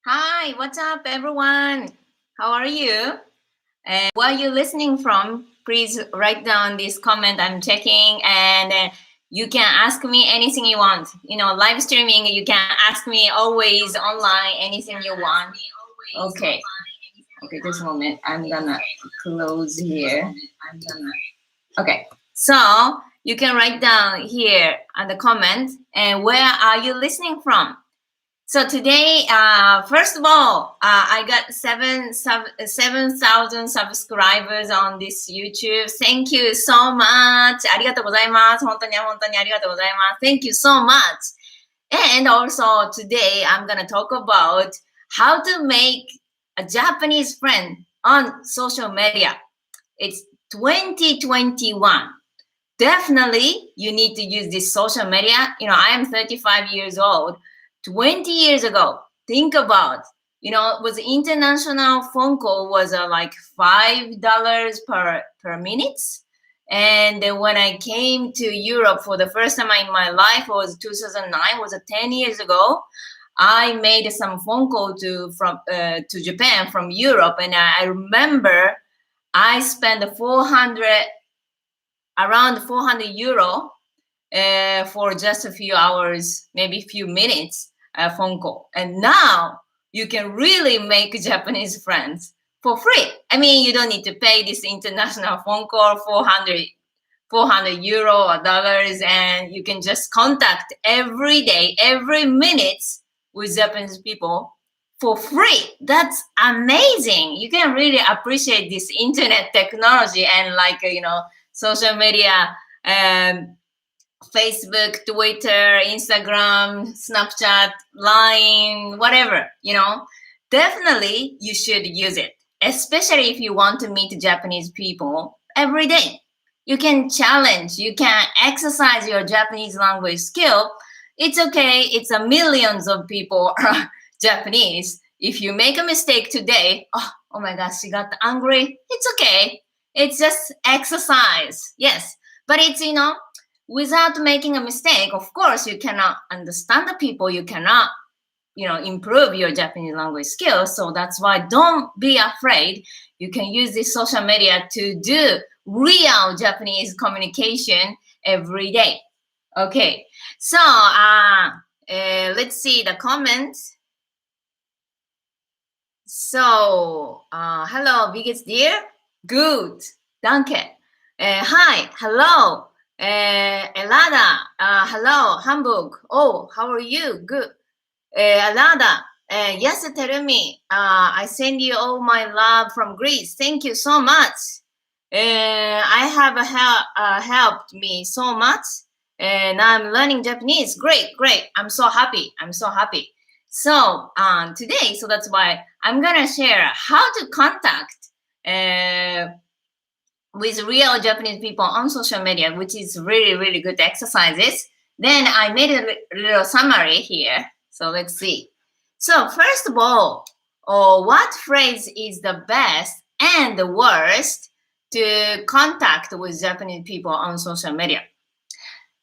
Hi, what's up, everyone? How are you? And where are you listening from? Please write down this comment I'm checking, and you can ask me anything you want. Live streaming, you can ask me always online, anything you want. Okay. Okay, this moment, I'm gonna close here. Okay, so you can write down here on the comment, and where are you listening from? So today, first of all, I got 7,000 subscribers on this YouTube. Thank you so much. ありがとうございます。本当にありがとうございます。Thank you so much. And also today, I'm gonna talk about how to make a Japanese friend on social media. It's 2021. Definitely, you need to use this social media. I am 35 years old. 20 years ago, think about, was international phone call was like $5 per minute. And then when I came to Europe for the first time in my life, was 2009, was 10 years ago. I made some phone call to Japan from Europe, and I remember I spent around 400 euro for just a few hours, maybe a few minutes phone call. And now you can really make Japanese friends for free. I mean, you don't need to pay this international phone call 400 euro or dollars, and you can just contact every day, every minute with Japanese people for free. That's amazing. You can really appreciate this internet technology and social media, Facebook, Twitter, Instagram, Snapchat, Line, whatever, definitely you should use it, especially if you want to meet Japanese people every day. You can challenge, you can exercise your Japanese language skill. It's okay. It's a millions of people are Japanese. If you make a mistake today, oh my gosh, she got angry. It's okay. It's just exercise. Yes. But it's, without making a mistake, of course, you cannot understand the people. You cannot, improve your Japanese language skills. So that's why don't be afraid. You can use this social media to do real Japanese communication every day. Okay. So let's see the comments. So, hello, biggest dear. Good. Danke. Hi. Hello. Elada, hello, Hamburg. Oh, how are you? Good. Elada, yes, tell me. I send you all my love from Greece. Thank you so much. I have helped me so much, and I'm learning Japanese. Great. I'm so happy. So today, so that's why I'm gonna share how to contact with real Japanese people on social media, which is really, really good exercises. Then I made a little summary here. So let's see. So first of all, what phrase is the best and the worst to contact with Japanese people on social media?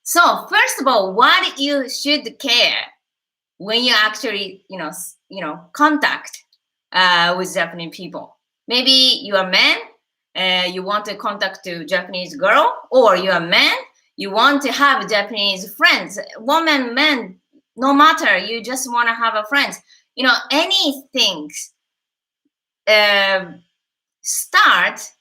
So first of all, what you should care when you actually, contact with Japanese people. Maybe you are a man, you want to contact a Japanese girl, or you're a man, you want to have Japanese friends. Woman, man, no matter, you just want to have a friend. Anything start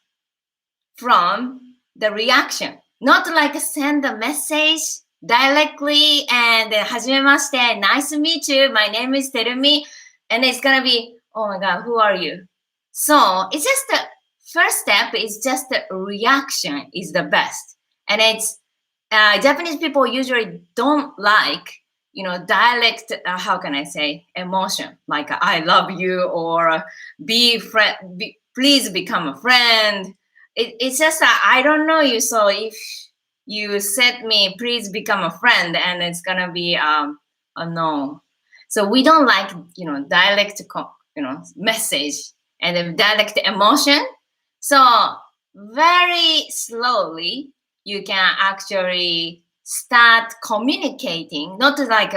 from the reaction, not like send a message directly and はじめまして nice to meet you, my name is Terumi, and it's gonna be, oh my god, who are you? So it's just the first step is just the reaction is the best. And it's Japanese people usually don't like, dialect, how can I say, emotion, like I love you or please become a friend. It's just I don't know you, so if you said me, please become a friend, and it's gonna be a no. So we don't like, dialect, message and the dialect emotion. So very slowly, you can actually start communicating, not like,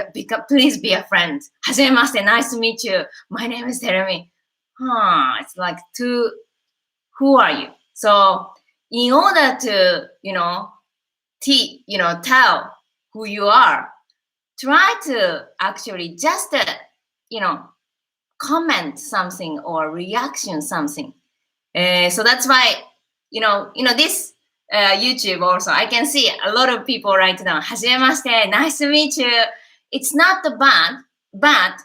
please be a friend. Hajimemashite, nice to meet you. My name is Terumi. It's like who are you? So in order to, tell who you are, try to actually just, comment something or reaction something. So that's why, this YouTube also, I can see a lot of people right now, Hajimemashite, nice to meet you. It's not bad, but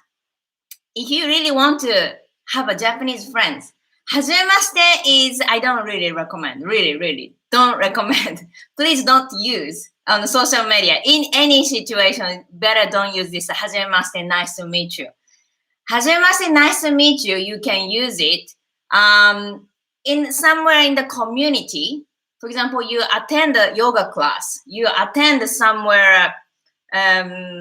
if you really want to have a Japanese friends, Hajimemashite is, I don't really recommend, really don't recommend. Please don't use on the social media. In any situation, better don't use this Hajimemashite, nice to meet you. Hajimemashite, nice to meet you, you can use it in somewhere in the community. For example, you attend a yoga class, you attend somewhere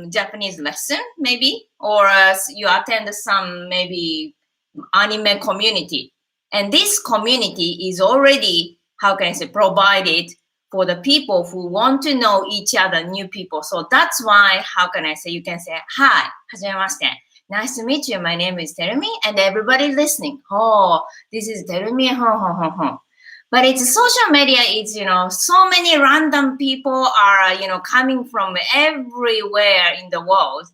Japanese lesson maybe, or you attend some maybe anime community, and this community is already, how can I say, provided for the people who want to know each other, new people. So that's why, how can I say, you can say, hi, hajimemashite, nice to meet you, my name is Terumi, and everybody listening, oh, this is Terumi, But it's social media, it's, so many random people are, coming from everywhere in the world.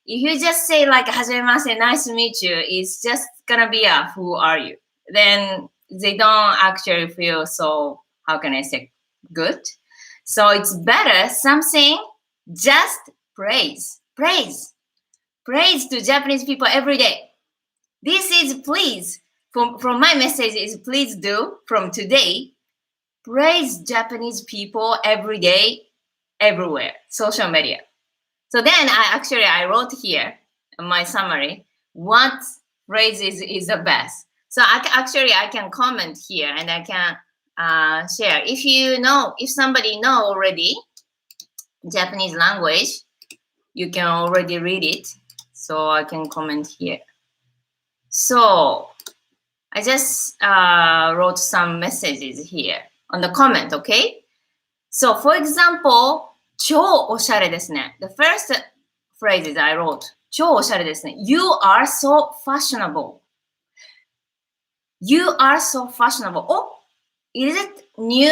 If you just say like, hajimemashite, nice to meet you, it's just gonna be a, who are you? Then they don't actually feel so, how can I say, good. So it's better something, just praise to Japanese people every day. This is please, from my message is please do from today, praise Japanese people every day, everywhere, social media. So then I wrote here in my summary, what phrase is the best. So I can comment here and I can share. If somebody know already Japanese language, you can already read it. So I can comment here. So I just wrote some messages here on the comment, okay? So for example, 超おしゃれですね. The first phrases I wrote, 超おしゃれですね. You are so fashionable. You are so fashionable. Oh, is it new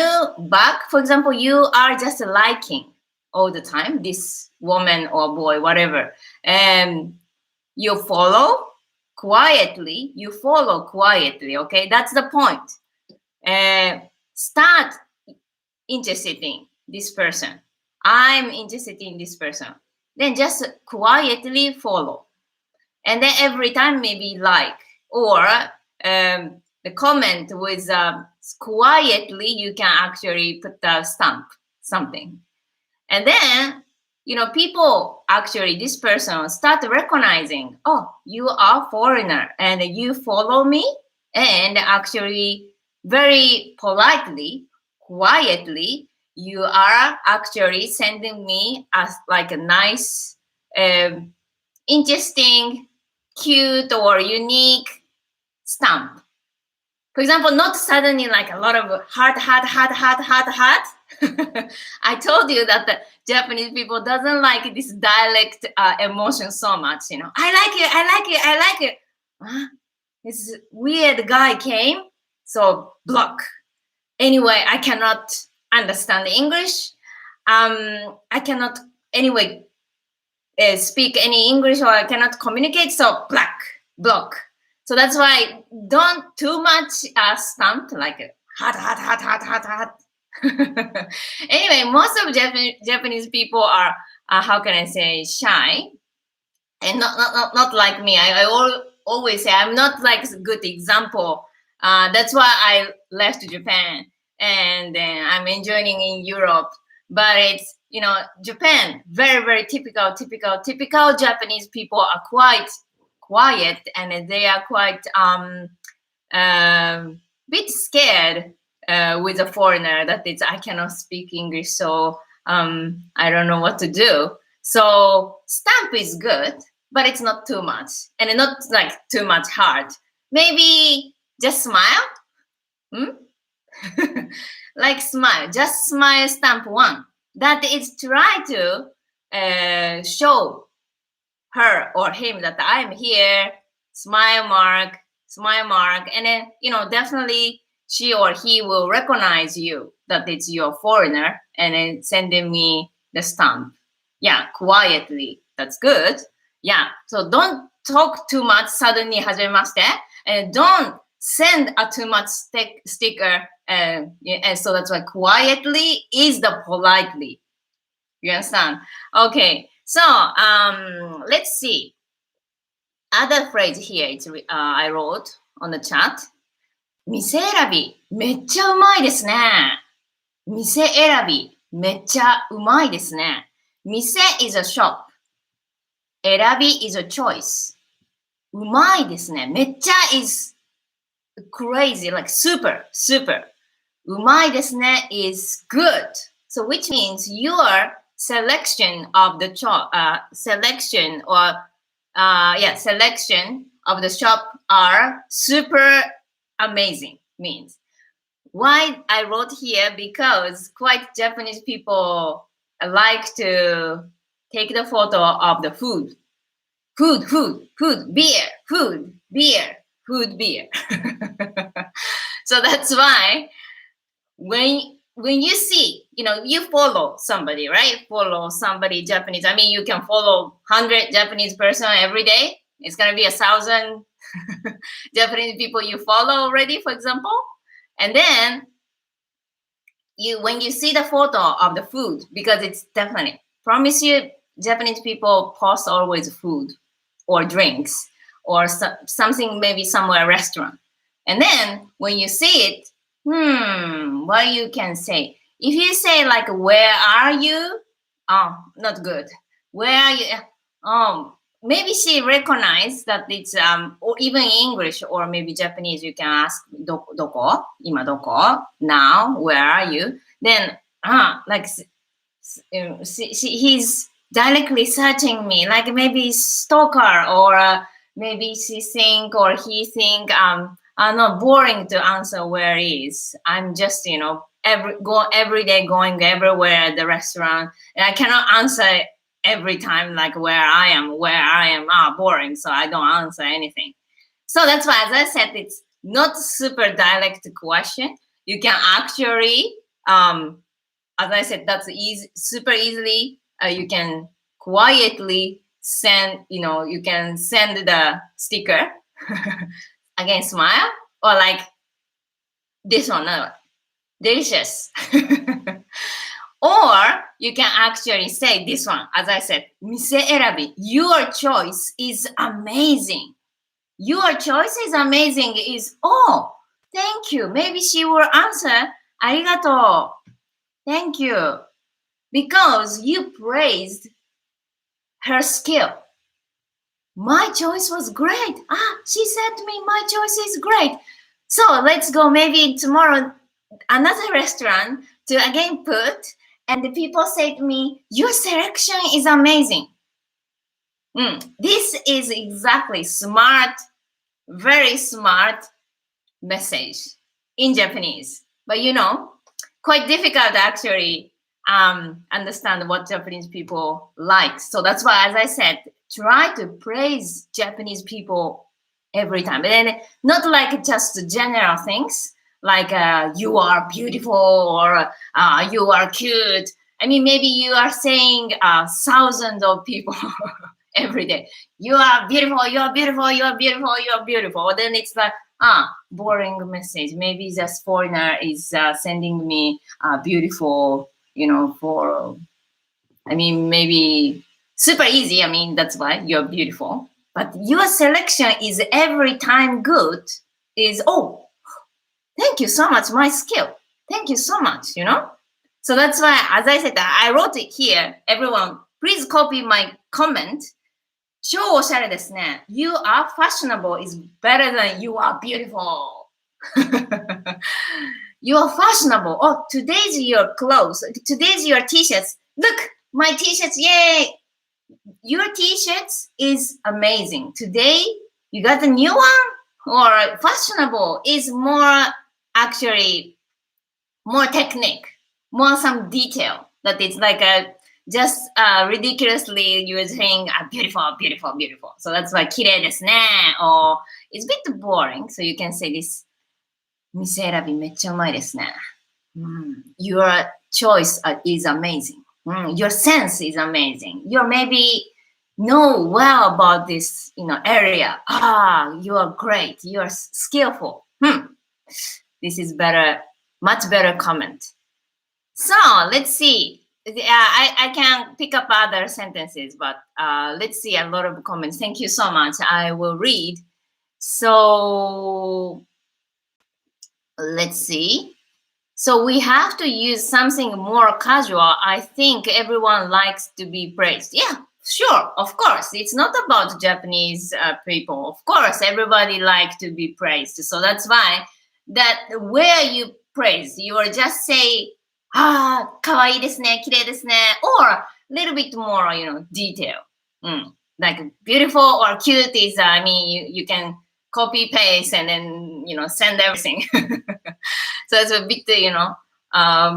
bag? For example, you are just liking all the time, this woman or boy, whatever. And you follow quietly, okay? That's the point. Start interested in this person. I'm interested in this person. Then just quietly follow. And then every time maybe like, or the comment with quietly, you can actually put the stamp, something. And then, people actually, this person start recognizing, oh, you are foreigner and you follow me, and actually very politely, quietly, you are actually sending me as like a nice, interesting, cute or unique stamp. For example, not suddenly like a lot of heart. I told you that the Japanese people doesn't like this dialect emotion so much, I like it. Huh? This weird guy came, so block. Anyway, I cannot understand English. I cannot anyway speak any English, or I cannot communicate, so block. So that's why don't too much stamp like hot. Anyway, most of Japanese people are how can I say, shy, and not like me. I always say I'm not like a good example. That's why I left Japan, and then I'm enjoying in Europe. But it's, Japan, very typical Japanese people are quite quiet, and they are quite bit scared with a foreigner that I cannot speak English, so I don't know what to do. So stamp is good, but it's not too much, and not like too much hard. Maybe just smile. Like smile, just smile, stamp one. that is try to show her or him that I'm here, smile mark, and then, definitely she or he will recognize you that it's your foreigner and then sending me the stamp. Yeah, quietly. That's good. Yeah, so don't talk too much suddenly, はじめまして, and don't send a too much sticker. And so that's why quietly is the politely. You understand? Okay, so let's see. Other phrase here, I wrote on the chat. 店選びめっちゃうまいですね。店選びめっちゃうまいですね。店 is a shop. 選び is a choice. うまいですね。めっちゃ is crazy, like super. うまいですね is good. So which means your selection of the selection of the shop are super amazing. Means why I wrote here, because quite Japanese people like to take the photo of the food, beer. So that's why when you see, you follow somebody, right? Follow somebody Japanese. I mean, you can follow 100 Japanese person every day. It's gonna be 1,000 Japanese people you follow already, for example. And then when you see the photo of the food, because it's definitely, promise you, Japanese people post always food or drinks or something, maybe somewhere restaurant. And then when you see it, what you can say? If you say like, where are you? Oh, not good. Where are you? Maybe she recognized that it's or even English or maybe Japanese, you can ask doko, ima doko, now, where are you? Then like he's directly searching me, like maybe stalker, or maybe she think or he think not boring to answer where is. I'm just every day going everywhere at the restaurant, and I cannot answer every time like where I am, boring, so I don't answer anything. So that's why, as I said, it's not super direct question. You can actually as I said, that's super easily you can quietly send, you can send the sticker again, smile, or like this one, delicious. Or you can actually say this one, as I said, 店選び, your choice is amazing. Your choice is amazing is, oh, thank you. Maybe she will answer, ありがとう. Thank you. Because you praised her skill. My choice was great. She said to me, my choice is great. So let's go maybe tomorrow, another restaurant to again put, and the people say to me, your selection is amazing. This is exactly smart, very smart message in Japanese. But quite difficult actually understand what Japanese people like. So that's why, as I said, try to praise Japanese people every time. But then not like just general things like you are beautiful or you are cute. I mean, maybe you are saying thousands of people every day. You are beautiful, you are beautiful, you are beautiful, you are beautiful. Then it's like, boring message. Maybe just foreigner is sending me beautiful, maybe super easy. I mean, that's why you're beautiful. But your selection is every time good. Is, oh, thank you so much, my skill. Thank you so much, So that's why, as I said, I wrote it here. Everyone, please copy my comment. 超おしゃれですね. You are fashionable is better than you are beautiful. You are fashionable. Oh, today's your clothes. Today's your t-shirts. Look, my t-shirts. Yay. Your t-shirts is amazing. Today, you got a new one? Or fashionable is more actually more technique, more some detail. That it's like just ridiculously you're saying beautiful, beautiful, beautiful. So that's why 綺麗ですね or it's a bit boring. So you can say this 店選びめっちゃうまいですね。Your choice is amazing. Your sense is amazing. You maybe know well about this, area. You are great. You are skillful. This is better, much better comment. So let's see. I can pick up other sentences, but let's see a lot of comments. Thank you so much. I will read. So let's see. So we have to use something more casual. I think everyone likes to be praised. Yeah, sure, of course. It's not about Japanese people. Of course, everybody likes to be praised. So that's why that where you praise, you will just say, かわいいですね, 綺麗ですね, or a little bit more, detail. Like beautiful or cute is, you can copy paste and then, send everything. So it's a bit,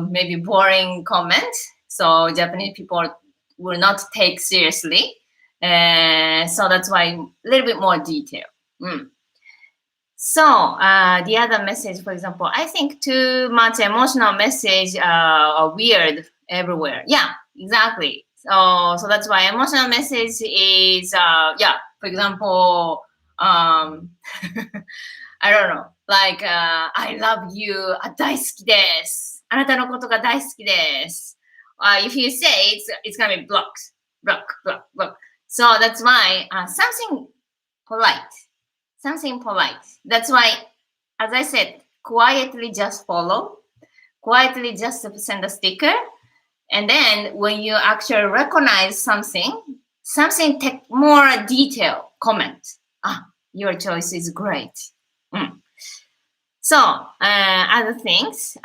maybe boring comment. So Japanese people will not take seriously. So that's why a little bit more detail. So the other message, for example, I think too much emotional message are weird everywhere. Yeah, exactly. So that's why emotional message is, for example, I don't know, like, I love you, 大好きです。あなたのことが大好きです。If you say it's gonna be block. So that's why something polite. That's why, as I said, quietly just follow. Quietly just send a sticker. And then when you actually recognize something take more detail comment. Your choice is great. So, other things.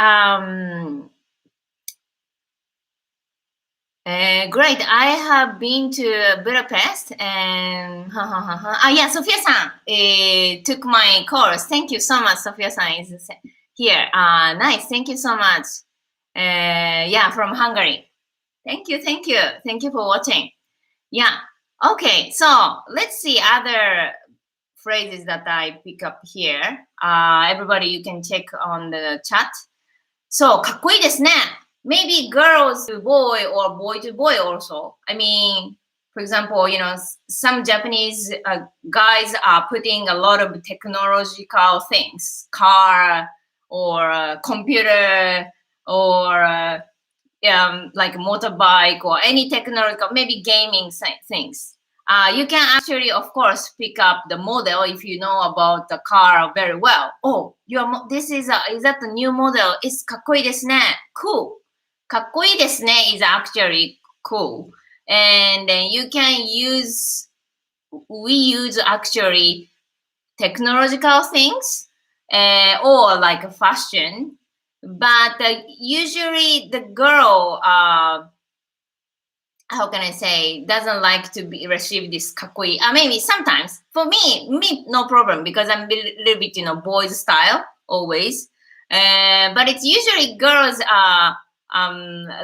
Great. I have been to Budapest and Sophia-san took my course. Thank you so much. Sophia-san is here. Nice. Thank you so much. From Hungary. Thank you for watching. Yeah. Okay. So let's see other phrases that I pick up here. Everybody, you can check on the chat. So, かっこいいですね. Maybe girls to boy or boy to boy also. I mean, for example, some Japanese guys are putting a lot of technological things, car or computer or like motorbike or any technological, maybe gaming things. You can actually, of course, pick up the model if you know about the car very well. Oh, is that the new model? It's かっこいいですね. Cool. かっこいいですね is actually cool. And then we use actually technological things or like fashion. But usually the girl, how can I say, doesn't like to receive this かっこいい. Maybe sometimes. For me, no problem because I'm a little bit, boys style always. But it's usually girls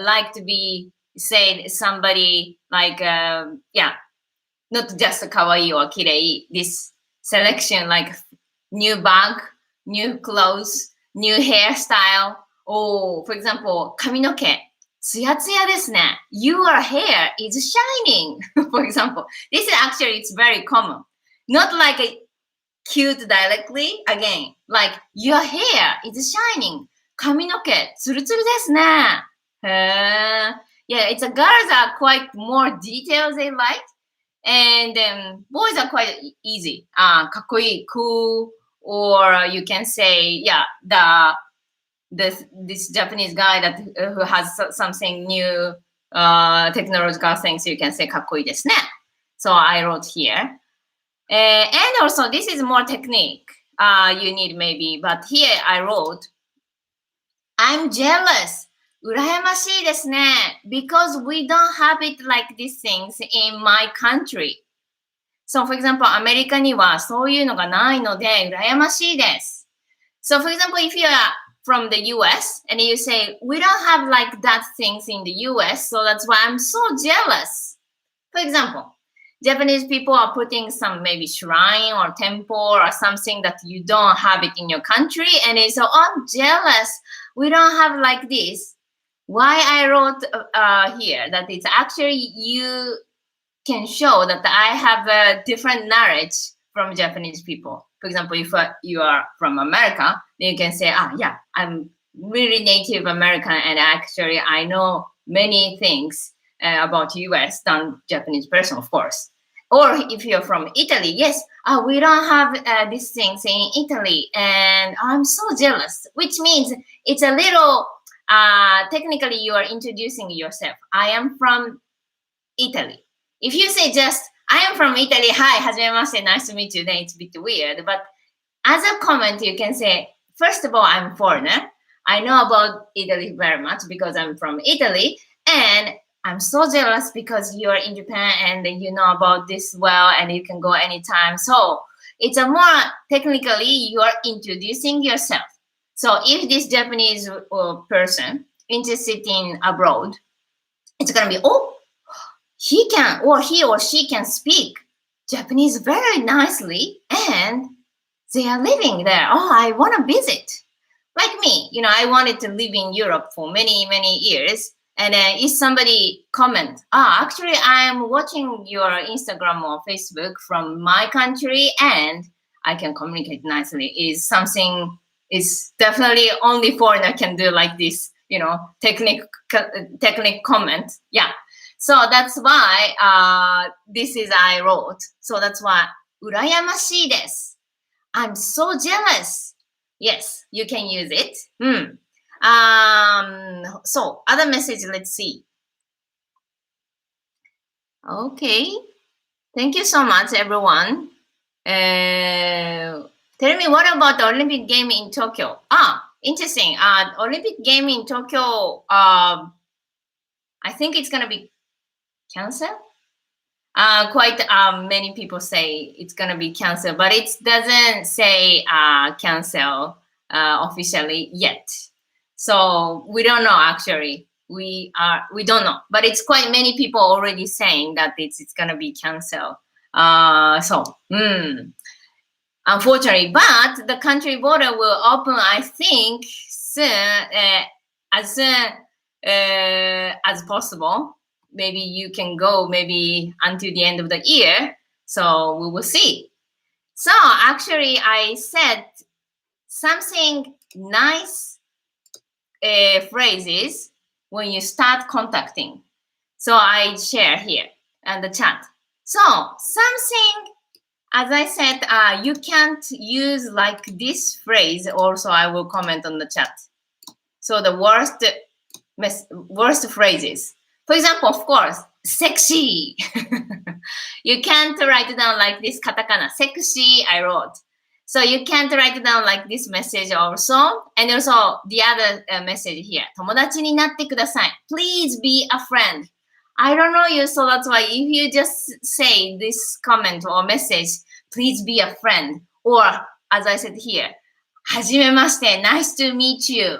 like to be said somebody like, not just かわいい or 綺麗. This selection like new bag, new clothes, new hairstyle. Oh, for example, 髪の毛。ツヤツヤですね. Your hair is shining. For example, this is actually, it's very common. Not like a cute directly. Again, like your hair is shining. 髪の毛ツルツルですね. Yeah, it's girls are quite more details they like. And then boys are quite easy. かっこいい, cool. Or you can say, this Japanese guy who has something new technological things, you can say かっこいいですね. So I wrote here. And also this is more technique you need maybe, but here I wrote, I'm jealous. 羨ましいですね. Because we don't have it like these things in my country. So for example, アメリカにはそういうのがないので羨ましいです. So for example, if you are from the US and you say, we don't have like that things in the US, so that's why I'm so jealous. For example, Japanese people are putting some maybe shrine or temple or something that you don't have it in your country, and it's so, oh, I'm jealous. We don't have like this. Why I wrote here that it's actually you can show that I have a different knowledge from Japanese people. For example, if you are from America, then you can say, yeah, I'm really Native American and actually I know many things about US than Japanese person, of course. Or if you're from Italy, yes, we don't have these things in Italy and I'm so jealous, which means it's a little, technically you are introducing yourself. I am from Italy. If you say just, I am from Italy, hi, hajimemashite, nice to meet you, then it's a bit weird. But as a comment, you can say, first of all, I'm foreigner. I know about Italy very much because I'm from Italy. And I'm so jealous because you're in Japan and you know about this well and you can go anytime. So it's a more technically you are introducing yourself. So if this Japanese person interested in abroad, it's going to be, oh, he can or he or she can speak Japanese very nicely and they are living there. Oh, I want to visit. Like me, I wanted to live in Europe for many, many years. And if somebody comment, actually, I'm watching your Instagram or Facebook from my country and I can communicate nicely, is something, is definitely only foreigner can do like this, technique comment. Yeah. So that's why this is I wrote. So that's why, 羨ましいです. I'm so jealous. Yes, you can use it. So other message, let's see. Okay. Thank you so much, everyone. Tell me, what about the Olympic game in Tokyo? Interesting. Olympic game in Tokyo, I think it's going to be canceled. Quite many people say it's going to be canceled, but it doesn't say cancel officially yet. So we don't know actually. We don't know, but it's quite many people already saying that it's going to be canceled. Unfortunately, but the country border will open, I think, soon, as soon as possible. Maybe you can go maybe until the end of the year. So we will see. So actually, I said something nice phrases when you start contacting. So I share here in the chat. So something, as I said, you can't use like this phrase. Also, I will comment on the chat. So the worst phrases. For example, of course, sexy. You can't write it down like this katakana. Sexy, I wrote. So you can't write it down like this message also. And also the other message here. 友達になってください. Please be a friend. I don't know you, so that's why if you just say this comment or message, please be a friend. Or as I said here, はじめまして, nice to meet you.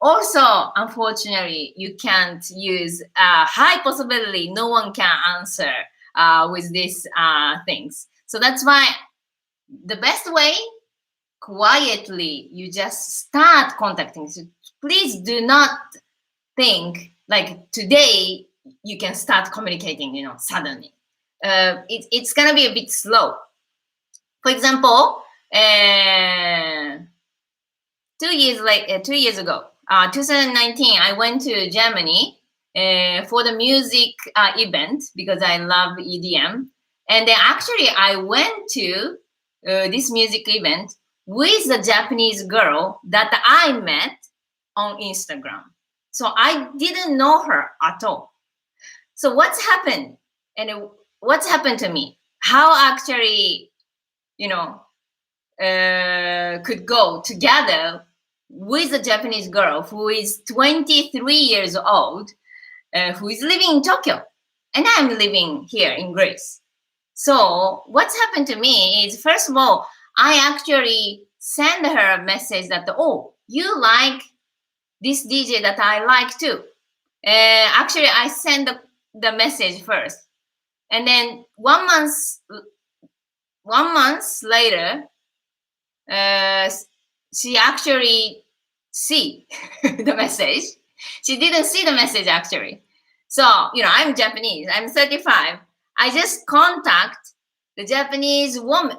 Also, unfortunately, you can't use high possibility. No one can answer with these things. So that's why the best way, quietly, you just start contacting. So please do not think like today you can start communicating, suddenly. It's going to be a bit slow. For example, 2 years ago, 2019, I went to Germany for the music event because I love EDM. And then actually I went to this music event with a Japanese girl that I met on Instagram. So I didn't know her at all. So what's happened? And what's happened to me? How actually, could go together with a Japanese girl who is 23 years old, who is living in Tokyo, and I'm living here in Greece. So what's happened to me is, first of all, I actually send her a message that, oh, you like this DJ that I like too. Actually, I sent the message first, and then 1 month later, she actually see the message. She didn't see the message actually. So, I'm Japanese. I'm 35. I just contact the Japanese woman,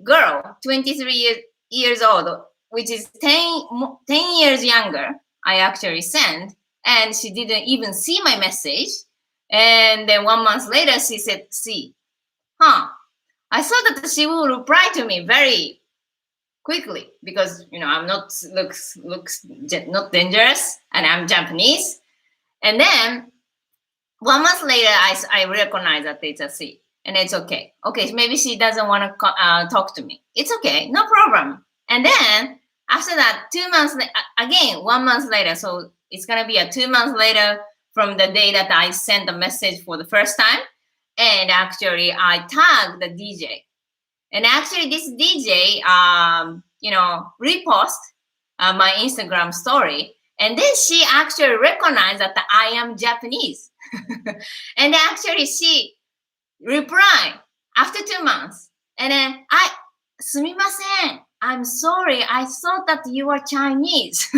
girl, 23 years old, which is 10 years younger. I actually sent, and she didn't even see my message. And then 1 month later, she said, see, I thought that she will reply to me very quickly because I'm not looks not dangerous and I'm Japanese. And then 1 month later, I recognize that it's a C, and it's okay. Okay, maybe she doesn't want to talk to me. It's okay, no problem. And then after that, 2 months again, 1 month later, so it's gonna be a 2 months later from the day that I sent the message for the first time. And actually, I tagged the DJ. And actually, this DJ, repost my Instagram story. And then she actually recognized that I am Japanese. And actually, she replied after 2 months. And then, すみません. I'm sorry. I thought that you were Chinese.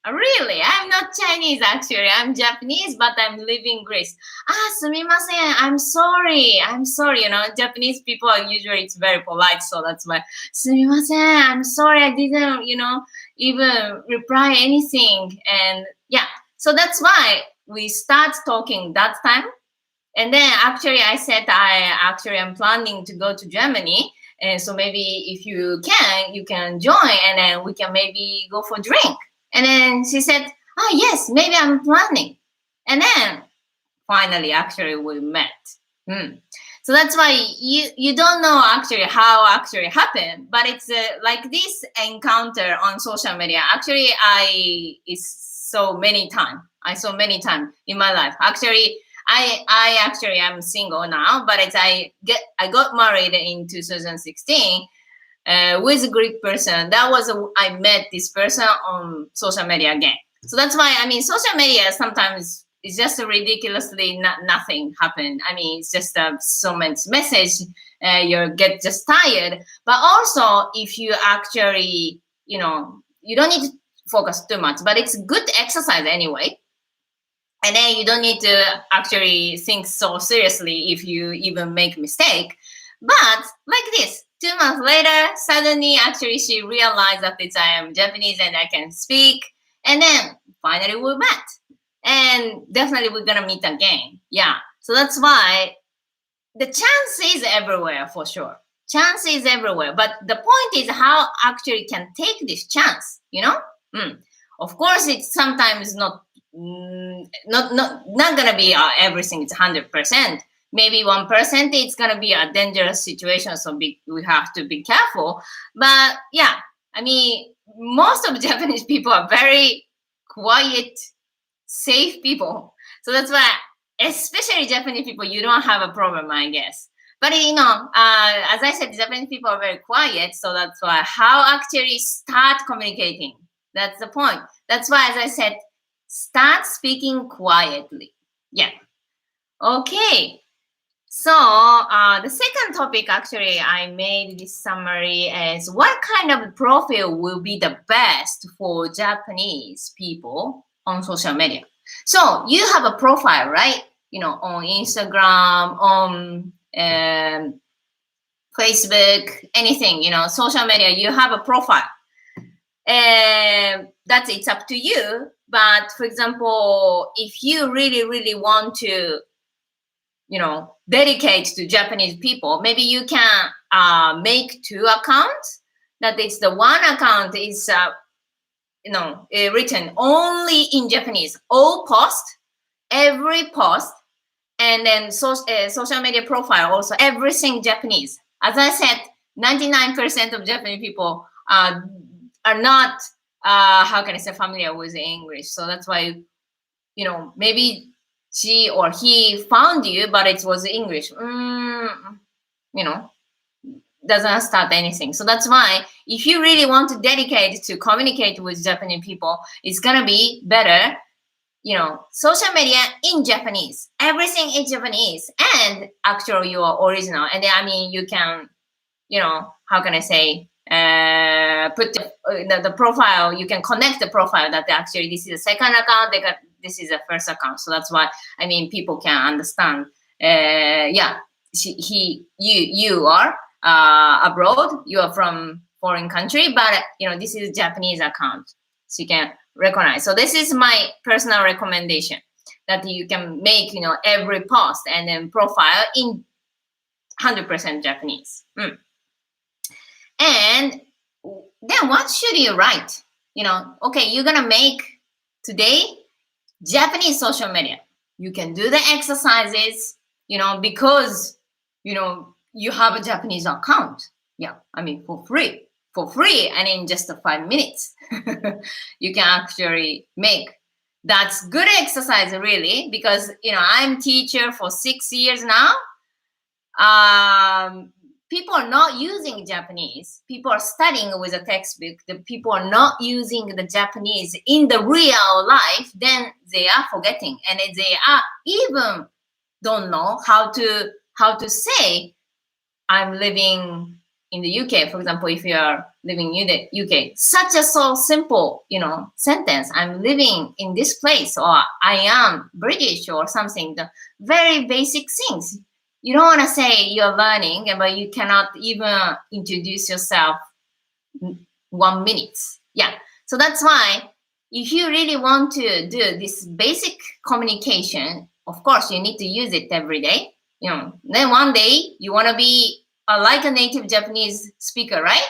Really? I'm not Chinese actually. I'm Japanese, but I'm living in Greece. すみません. I'm sorry. Japanese people are usually, it's very polite, so that's why. すみません. I'm sorry. I didn't, even reply anything. And yeah, so that's why we start talking that time. And then actually I said I am planning to go to Germany. And so maybe if you can join, and then we can maybe go for a drink. And then she said, yes, maybe I'm planning. And then finally, actually, we met. So that's why you don't know actually how actually happened, but it's like this encounter on social media. Actually, I saw many times in my life. Actually, I actually am single now, but I got married in 2016. With a Greek person. I met this person on social media again. So that's why, social media sometimes is just ridiculously nothing happened. It's just so much message. You get just tired. But also, if you actually, you don't need to focus too much, but it's good exercise anyway. And then you don't need to actually think so seriously if you even make mistake. But like this, 2 months later, suddenly, actually, she realized that I am Japanese and I can speak. And then finally we met. And definitely we're going to meet again. Yeah. So that's why the chance is everywhere for sure. Chance is everywhere. But the point is how actually can take this chance, Of course, it's sometimes not going to be everything is 100%. Maybe 1% it's going to be a dangerous situation, so we have to be careful. But yeah, most of Japanese people are very quiet, safe people. So that's why, especially Japanese people, you don't have a problem, I guess. But as I said, Japanese people are very quiet, so that's why how actually start communicating. That's the point. That's why, as I said, start speaking quietly. Yeah. Okay. So the second topic, actually, I made this summary is what kind of profile will be the best for Japanese people on social media. So you have a profile, right? On Instagram, on Facebook, anything, social media, you have a profile. And it's up to you. But for example, if you really, really want to, dedicate to Japanese people, maybe you can make 2 accounts. That is the one account is, written only in Japanese. All post, every post, and then social media profile also everything Japanese. As I said, 99% of Japanese people are not, how can I say, familiar with English. So that's why, maybe she or he found you, but it was English. doesn't start anything. So that's why if you really want to dedicate to communicate with Japanese people, it's gonna be better, social media in Japanese, everything in Japanese, and actually your original. And then, you can, how can I say, put the profile, you can connect the profile that actually this is a second account, this is a first account. So that's why, people can understand, you are abroad, you are from foreign country, but this is a Japanese account, so you can recognize. So this is my personal recommendation, that you can make every post and then profile in 100% Japanese. And then what should you write? Okay, you're gonna make today Japanese social media. You can do the exercises, because you have a Japanese account. Yeah, for free, and in just 5 minutes, you can actually make. That's good exercise, really, because I'm teacher for 6 years now. People are not using Japanese. People are studying with a textbook. The people are not using the Japanese in the real life. Then they are forgetting, and they are even don't know how to say, I'm living in the UK, for example. If you are living in the UK, such a so simple, sentence, I'm living in this place, or I am British, or something, the very basic things. You don't want to say you're learning, but you cannot even introduce yourself 1 minute. Yeah. So that's why if you really want to do this basic communication, of course, you need to use it every day. Then one day you want to be like a native Japanese speaker, right?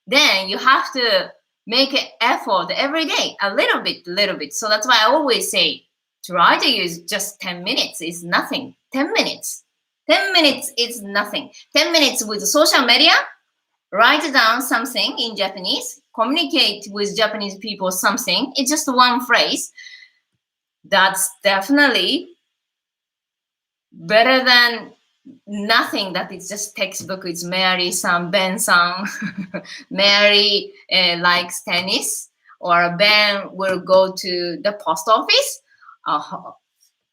Then you have to make an effort every day, a little bit. So that's why I always say, try to use just 10 minutes. It's nothing. 10 minutes. 10 minutes is nothing. 10 minutes with social media, write down something in Japanese, communicate with Japanese people something. It's just one phrase. That's definitely better than nothing that it's just textbook. It's Mary-san, Ben-san. Mary likes tennis, or Ben will go to the post office.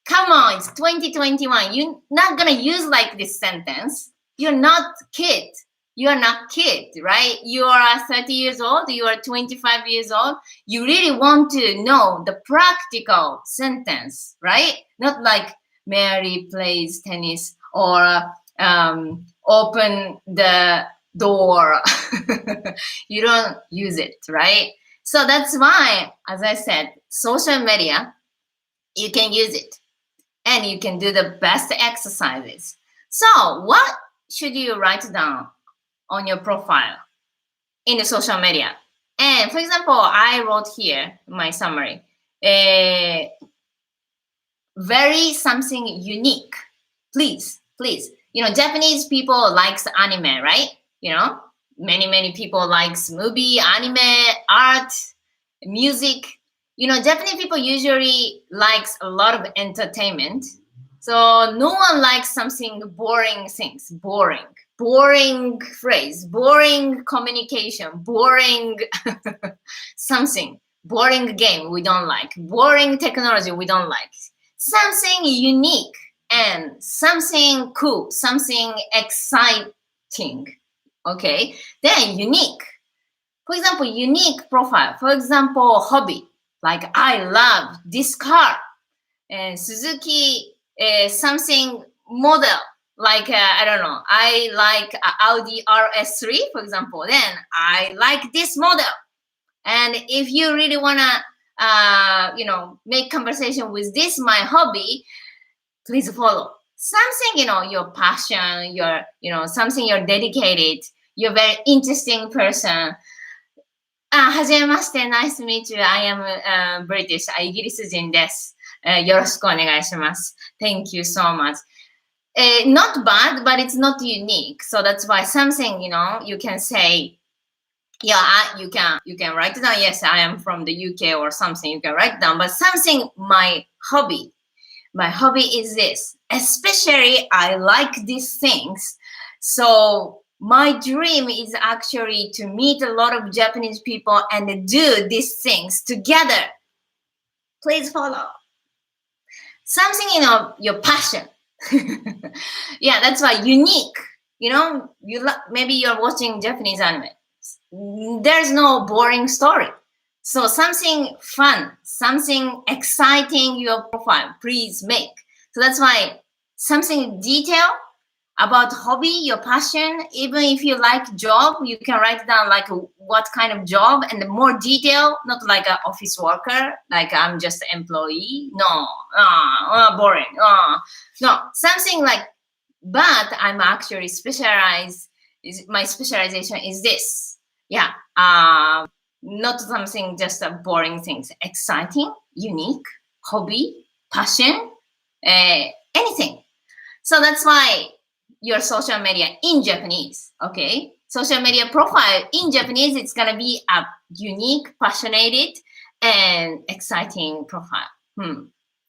Come on, it's 2021. You're not gonna use like this sentence. You're not kid. You are not kid, right? You are 30 years old. You are 25 years old. You really want to know the practical sentence, right? Not like Mary plays tennis, or open the door. You don't use it, right? So that's why, as I said, social media, you can use it. And you can do the best exercises. So what should you write down on your profile in the social media? And for example, I wrote here my summary, very something unique. Please. Japanese people likes anime, right? Many people likes movie, anime, art, music. Japanese people usually likes a lot of entertainment. So no one likes something boring things. Boring phrase, boring communication, boring something, boring game we don't like, boring technology we don't like. Something unique and something cool, something exciting. Okay, then unique. For example, unique profile. For example, hobby. Like, I love this car, and Suzuki, something model. Like, I don't know, I like Audi RS3, for example. Then I like this model. And if you really want to, make conversation with this, my hobby, please follow. Something, your passion, something you're dedicated, you're a very interesting person. はじめまして、nice to meet you. I am British. イギリス人です。よろしくお願いします。Thank you so much. Not bad, but it's not unique. So that's why something, you can say, yeah, you can write it down. Yes, I am from the UK or something. You can write down. But something, my hobby is this. Especially, I like these things. So My dream is actually to meet a lot of Japanese people and do these things together. Please follow. Something, your passion. Yeah, that's why unique. Maybe you're watching Japanese anime. There's no boring story. So something fun, something exciting your profile, please make. So that's why something detail about hobby, your passion, even if you like job, you can write down like what kind of job and the more detail, not like an office worker, like I'm just an employee. No, boring. No, something like, but I'm actually specialized. My specialization is this. Yeah, not something just a boring things. Exciting, unique, hobby, passion, anything. So that's why your social media in Japanese, okay? Social media profile in Japanese, it's gonna be a unique, passionate, and exciting profile.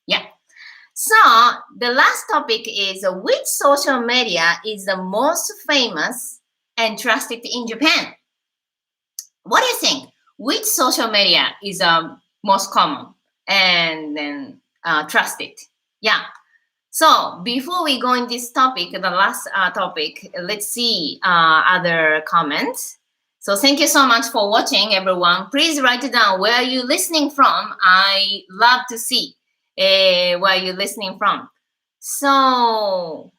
Yeah. So the last topic is which social media is the most famous and trusted in Japan? What do you think? Which social media is most common and then trusted? Yeah. So before we go in this topic, the last topic, let's see other comments. So thank you so much for watching, everyone. Please write it down where you're listening from. I love to see where you're listening from. So,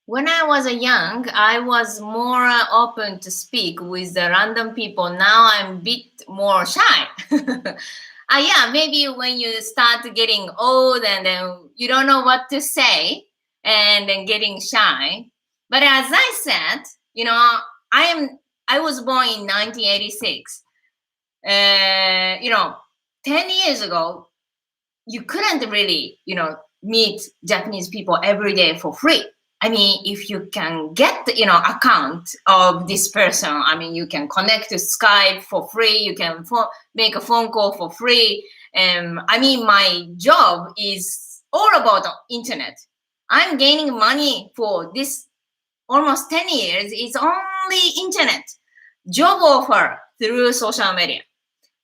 when I was young, I was more open to speak with the random people. Now I'm a bit more shy. Yeah, maybe when you start getting old and then you don't know what to say and then getting shy. But as I said, I was born in 1986. 10 years ago, you couldn't really, meet Japanese people every day for free. I mean, if you can get, account of this person, I mean, you can connect to Skype for free. You can make a phone call for free. I mean, my job is all about the internet. I'm gaining money for this almost 10 years. It's only internet. Job offer through social media.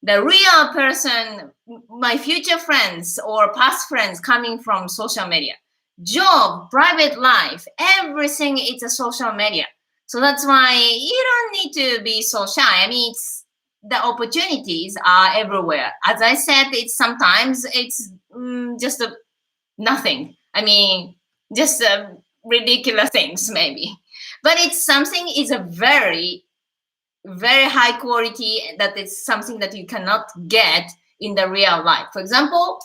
The real person, my future friends or past friends coming from social media. Job, private life, everything is a social media. So that's why you don't need to be so shy. I mean, the opportunities are everywhere. As I said, sometimes it's just nothing. I mean, just ridiculous things maybe. But it's something is a very high quality that is something that you cannot get in the real life. For example,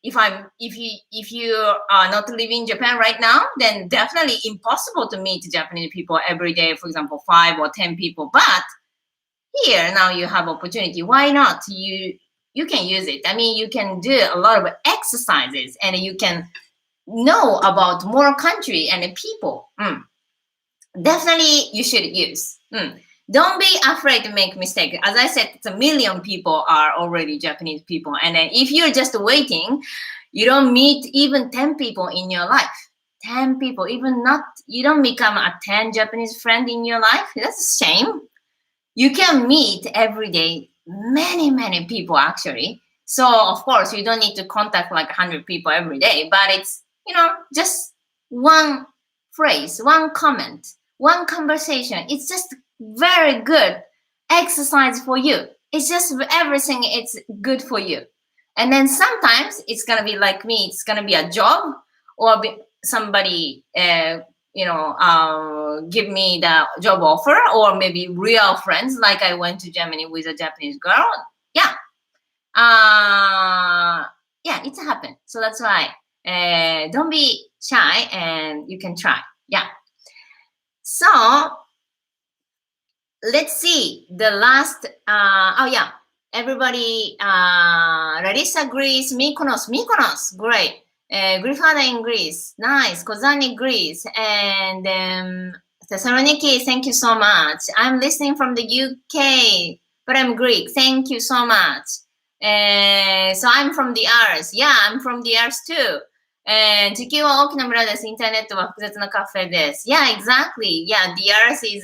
if you are not living in Japan right now, then definitely impossible to meet Japanese people every day. For example, 5 or 10 people. But here now you have opportunity. Why not? You can use it. I mean, you can do a lot of exercises and you can know about more country and people. Definitely you should use. Don't be afraid to make mistake. As I said, it's a million people are already Japanese people. And then if you're just waiting, you don't meet even 10 people in your life. 10 people, you don't become a 10 Japanese friend in your life. That's a shame. You can meet every day many people actually. So of course you don't need to contact like 100 people every day, but it's, just one phrase, one comment, one conversation. It's just very good exercise for you. It's just everything. It's good for you. And then sometimes it's going to be like me. It's going to be a job or somebody, give me the job offer or maybe real friends. Like I went to Germany with a Japanese girl. Yeah. It's happened. So that's why don't be shy and you can try. Yeah. So let's see the last. Everybody. Larissa, Greece. Mykonos, great. Grifada in Greece, nice. Kozani, Greece, and Thessaloniki. Thank you so much. I'm listening from the UK, but I'm Greek. Thank you so much. So I'm from the Earth. Yeah, I'm from the Earth too. 地球は大きな村です。インターネットは複雑なカフェです。Yeah, exactly. Yeah, the Earth is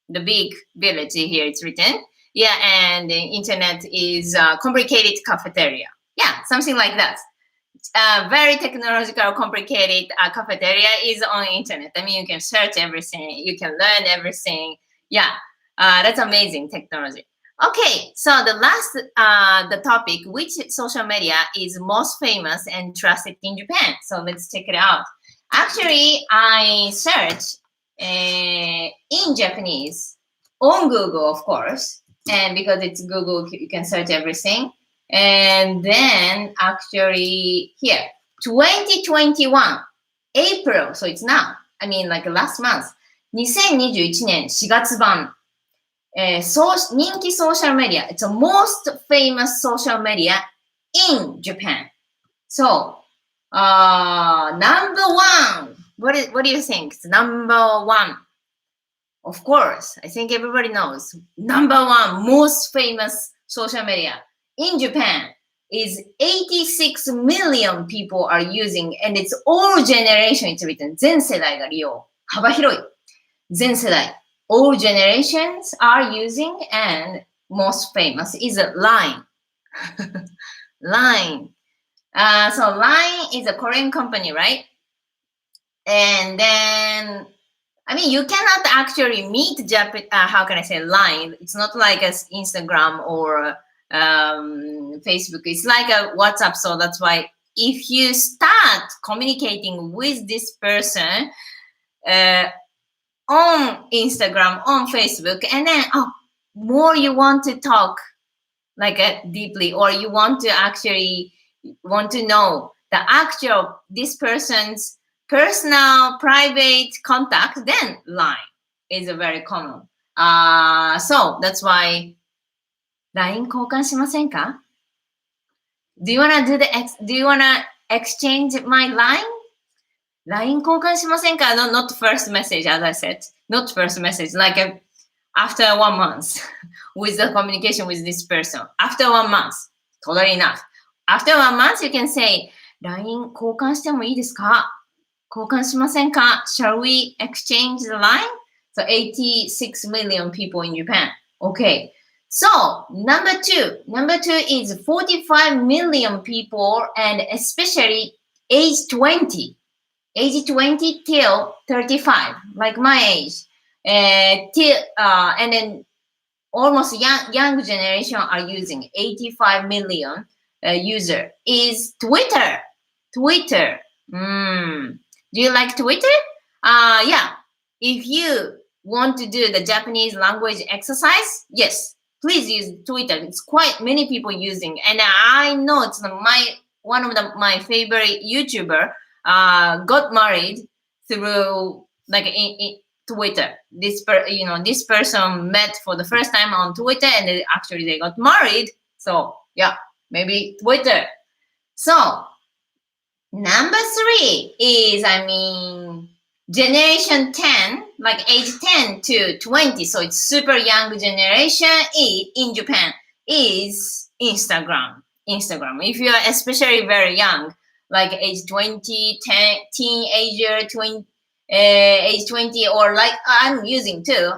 the big village here. It's written. Yeah, and the internet is complicated cafeteria. Yeah, something like that. Very technological, complicated cafeteria is on internet. I mean, you can search everything, you can learn everything. Yeah, that's amazing technology. Okay, so the last the topic, which social media is most famous and trusted in Japan? So let's check it out. Actually, I searched in Japanese on Google, of course, and because it's Google, you can search everything. And then actually here, 2021, April, so it's now, I mean like last month, 2021年4月版、人気ソーシャルメディア、it's the most famous social media in Japan. So, number one, what do you think? It's number one. Of course, I think everybody knows. Number one most famous social media in Japan is 86 million people are using, and it's all generation. It's written 全世代が利用。幅広い。全世代。All generations are using, and most famous is Line. Line. So Line is a Korean company, right? And then, I mean, you cannot actually meet Japan. How can I say Line? It's not like as Instagram or Facebook. It's like a WhatsApp. So that's why if you start communicating with this person on Instagram, on Facebook, and then more you want to talk like deeply, or you want to actually want to know the actual this person's personal private contact, then Line is a very common. So that's why LINE 交換しませんか? Do you wanna exchange my line? LINE 交換しませんか? No, not first message, as I said. Not first message, like after 1 month with the communication with this person. After 1 month, totally enough. After 1 month, you can say, LINE 交換してもいいですか? 交換しませんか? Shall we exchange the line? So 86 million people in Japan. Okay. So number two is 45 million people, and especially age 20 till 35, like my age, and then almost young generation are using 85 million user is Twitter. Do you like Twitter? Yeah. If you want to do the Japanese language exercise, yes, please use Twitter. It's quite many people using, and I know it's one of my favorite YouTuber got married through like in Twitter. This person met for the first time on Twitter, and they got married. So yeah, maybe Twitter. So number 3 is, generation 10, like age 10 to 20. So it's super young generation in Japan is Instagram. If you are especially very young, like age 20, teenager, age 20, or like I'm using too.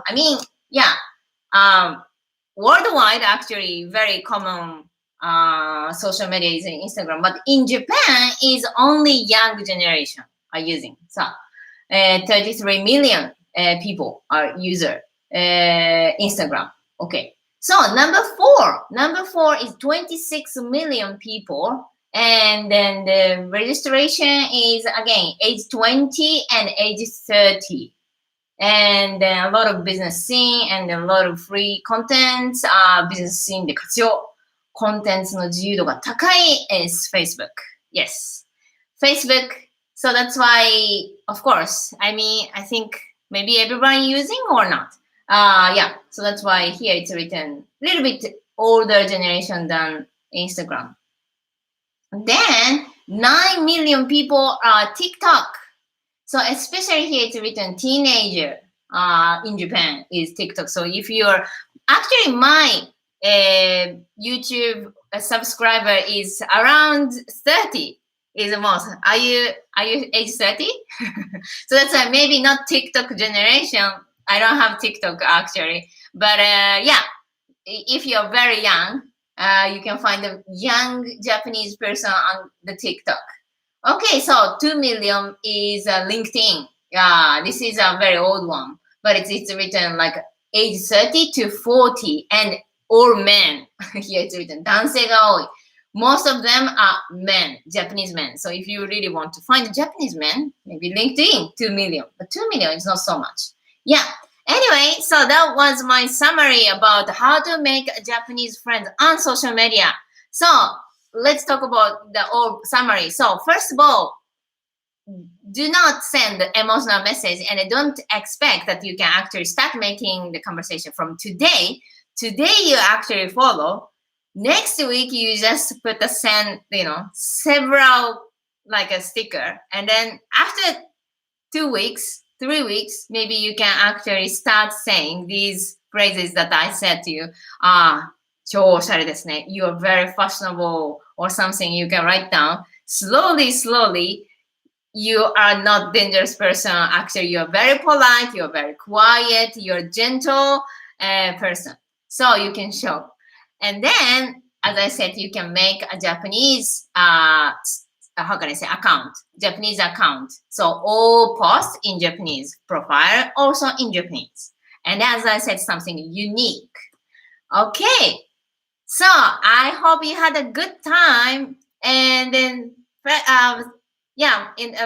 Worldwide, actually, very common social media is in Instagram, but in Japan, is only young generation are using. So 33 million people are user Instagram. Okay. So number four is 26 million people. And then the registration is again age 20 and age 30. And then a lot of business scene and a lot of free contents. Business scene で活用。コンテンツの自由度が高い is Facebook. Yes. Facebook. So that's why, of course, I think maybe everybody using or not. Yeah. So that's why here it's written a little bit older generation than Instagram. Then 9 million people are TikTok. So especially here it's written teenager in Japan is TikTok. So if you're actually my YouTube subscriber is around 30 is the most. Are you age 30? So that's maybe not TikTok generation. I don't have TikTok actually, but yeah, if you're very young, you can find a young Japanese person on the TikTok. Okay, so 2 million is LinkedIn. Yeah, this is a very old one, but it's written like age 30 to 40 and all men. Here it's written 男性が多い. Most of them are men, Japanese men. So if you really want to find a Japanese man, maybe LinkedIn, 2 million. But 2 million is not so much. Yeah. Anyway, so that was my summary about how to make a Japanese friend on social media. So let's talk about the old summary. So first of all, do not send emotional message and don't expect that you can actually start making the conversation from today. Today you actually follow. Next week you just put a send, several like a sticker. And then after 2 weeks, 3 weeks, maybe you can actually start saying these phrases that I said to you. 超おしゃれですね. You are very fashionable or something you can write down. Slowly, you are not dangerous person. Actually, you are very polite, you are very quiet, you are gentle person. So you can show. And then, as I said, you can make a Japanese, how can I say, account, Japanese account. So all posts in Japanese, profile also in Japanese. And as I said, something unique. Okay. So I hope you had a good time. And then,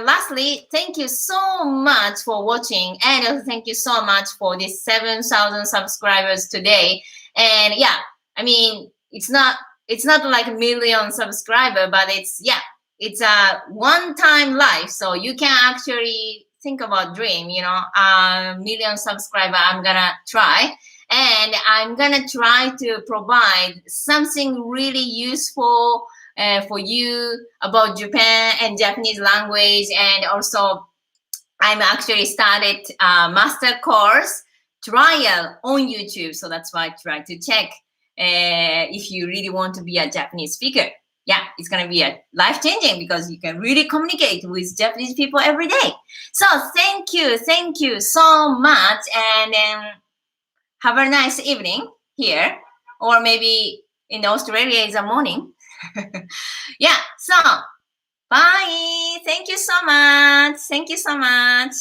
lastly, thank you so much for watching. And thank you so much for this 7,000 subscribers today. And yeah, I mean, it's not like a million subscriber, but it's a one-time life. So you can actually think about dream, a million subscriber, I'm gonna try. And I'm gonna try to provide something really useful for you about Japan and Japanese language. And also, I'm actually started a master course trial on YouTube. So that's why I try to check if you really want to be a Japanese speaker. Yeah, it's going to be a life-changing because you can really communicate with Japanese people every day. So thank you so much. And have a nice evening here. Or maybe in Australia it's a morning. Yeah, so bye. Thank you so much.